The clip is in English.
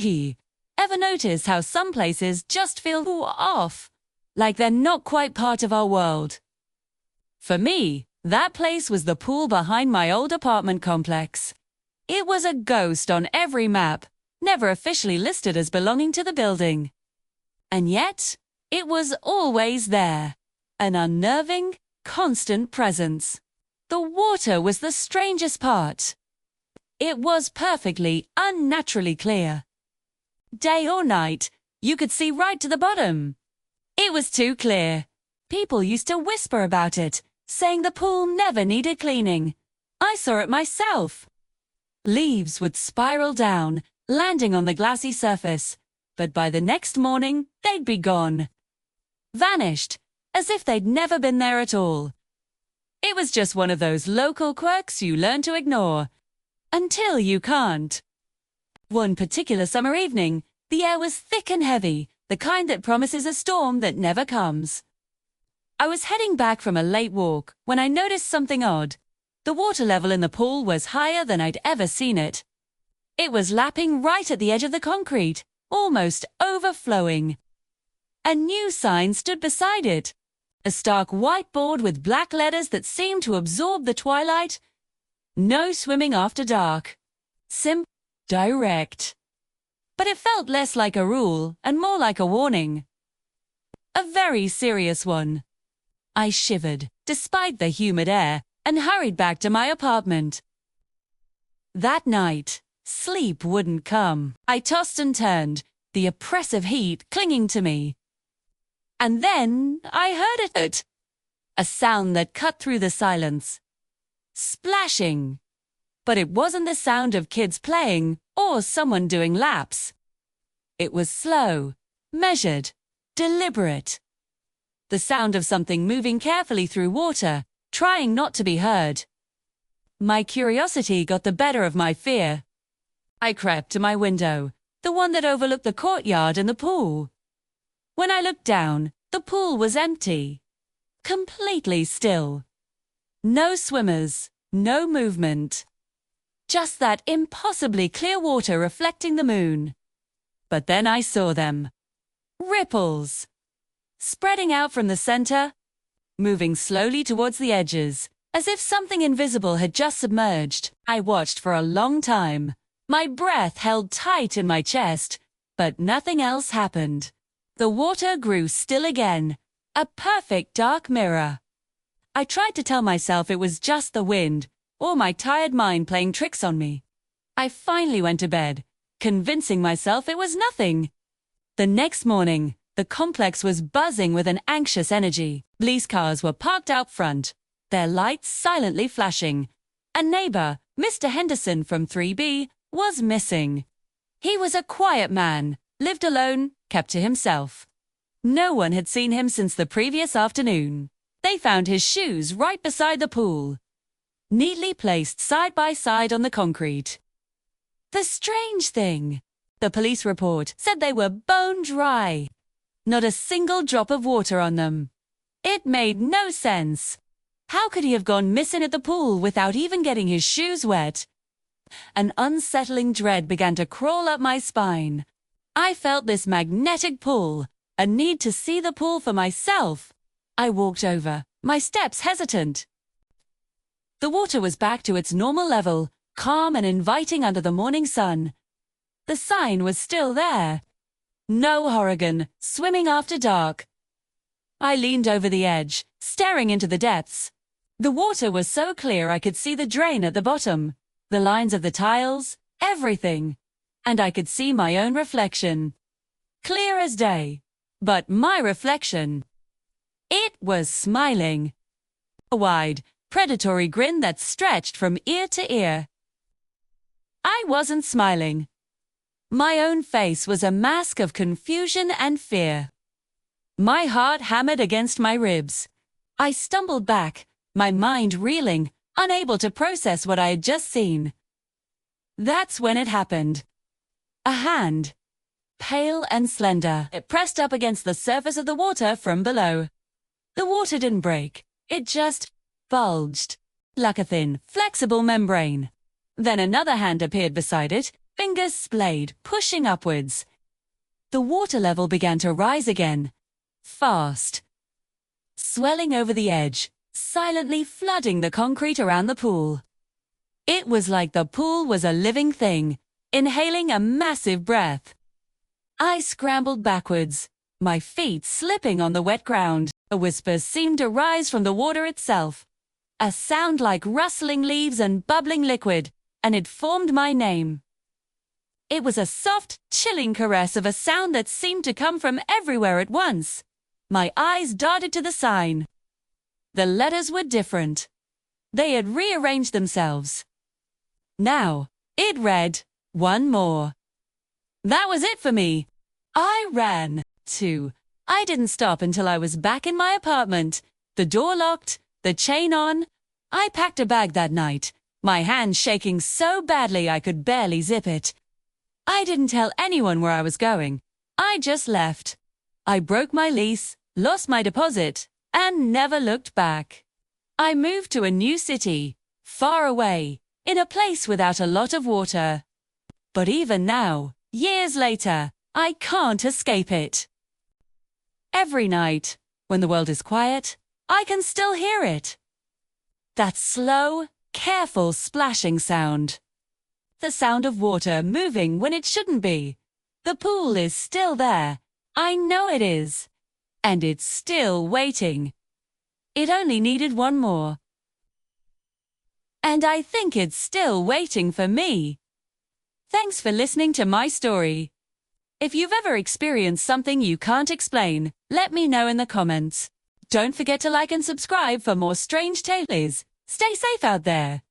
Ever notice how some places just feel off, like they're not quite part of our world? For me, that place was the pool behind my old apartment complex. It was a ghost on every map, never officially listed as belonging to the building. And yet, it was always there, an unnerving, constant presence. The water was the strangest part. It was perfectly, unnaturally clear. Day or night, you could see right to the bottom. It was too clear. People used to whisper about it, saying the pool never needed cleaning. I saw it myself. Leaves would spiral down, landing on the glassy surface, but by the next morning, they'd be gone. Vanished, as if they'd never been there at all. It was just one of those local quirks you learn to ignore, until you can't. One particular summer evening, the air was thick and heavy, the kind that promises a storm that never comes. I was heading back from a late walk when I noticed something odd. The water level in the pool was higher than I'd ever seen it. It was lapping right at the edge of the concrete, almost overflowing. A new sign stood beside it, a stark white board with black letters that seemed to absorb the twilight. No swimming after dark. Simple. Direct. But it felt less like a rule and more like a warning. A very serious one. I shivered, despite the humid air, and hurried back to my apartment. That night, sleep wouldn't come. I tossed and turned, the oppressive heat clinging to me. And then I heard it. A sound that cut through the silence. Splashing. But it wasn't the sound of kids playing or someone doing laps. It was slow, measured, deliberate. The sound of something moving carefully through water, trying not to be heard. My curiosity got the better of my fear. I crept to my window, the one that overlooked the courtyard and the pool. When I looked down, the pool was empty. Completely still. No swimmers, no movement. Just that impossibly clear water reflecting the moon. But then I saw them. Ripples. Spreading out from the center, moving slowly towards the edges, as if something invisible had just submerged. I watched for a long time, my breath held tight in my chest, but nothing else happened. The water grew still again, a perfect dark mirror. I tried to tell myself it was just the wind, or my tired mind playing tricks on me. I finally went to bed, convincing myself it was nothing. The next morning, the complex was buzzing with an anxious energy. Police cars were parked out front, their lights silently flashing. A neighbor, Mr. Henderson from 3B, was missing. He was a quiet man, lived alone, kept to himself. No one had seen him since the previous afternoon. They found his shoes right beside the pool, neatly placed side by side on the concrete. The strange thing, the police report said they were bone dry. Not a single drop of water on them. It made no sense. How could he have gone missing at the pool without even getting his shoes wet? An unsettling dread began to crawl up my spine. I felt this magnetic pull, a need to see the pool for myself. I walked over, my steps hesitant. The water was back to its normal level, calm and inviting under the morning sun. The sign was still there. No Horrigan, swimming after dark. I leaned over the edge, staring into the depths. The water was so clear I could see the drain at the bottom, the lines of the tiles, everything. And I could see my own reflection. Clear as day. But my reflection, it was smiling. A wide, predatory grin that stretched from ear to ear. I wasn't smiling. My own face was a mask of confusion and fear. My heart hammered against my ribs. I stumbled back, my mind reeling, unable to process what I had just seen. That's when it happened. A hand, pale and slender, it pressed up against the surface of the water from below. The water didn't break, it just bulged, like a thin, flexible membrane. Then another hand appeared beside it, fingers splayed, pushing upwards. The water level began to rise again, fast, swelling over the edge, silently flooding the concrete around the pool. It was like the pool was a living thing, inhaling a massive breath. I scrambled backwards, my feet slipping on the wet ground. A whisper seemed to rise from the water itself, a sound like rustling leaves and bubbling liquid, and it formed my name. It was a soft, chilling caress of a sound that seemed to come from everywhere at once. My eyes darted to the sign. The letters were different. They had rearranged themselves. Now, it read, "One more." That was it for me. I ran, too. I didn't stop until I was back in my apartment, the door locked, the chain on. I packed a bag that night, my hand shaking so badly I could barely zip it. I didn't tell anyone where I was going. I just left. I broke my lease, lost my deposit, and never looked back. I moved to a new city, far away, in a place without a lot of water. But even now, years later, I can't escape it. Every night, when the world is quiet, I can still hear it. That slow, careful splashing sound. The sound of water moving when it shouldn't be. The pool is still there. I know it is. And it's still waiting. It only needed one more. And I think it's still waiting for me. Thanks for listening to my story. If you've ever experienced something you can't explain, let me know in the comments. Don't forget to like and subscribe for more strange tales. Stay safe out there.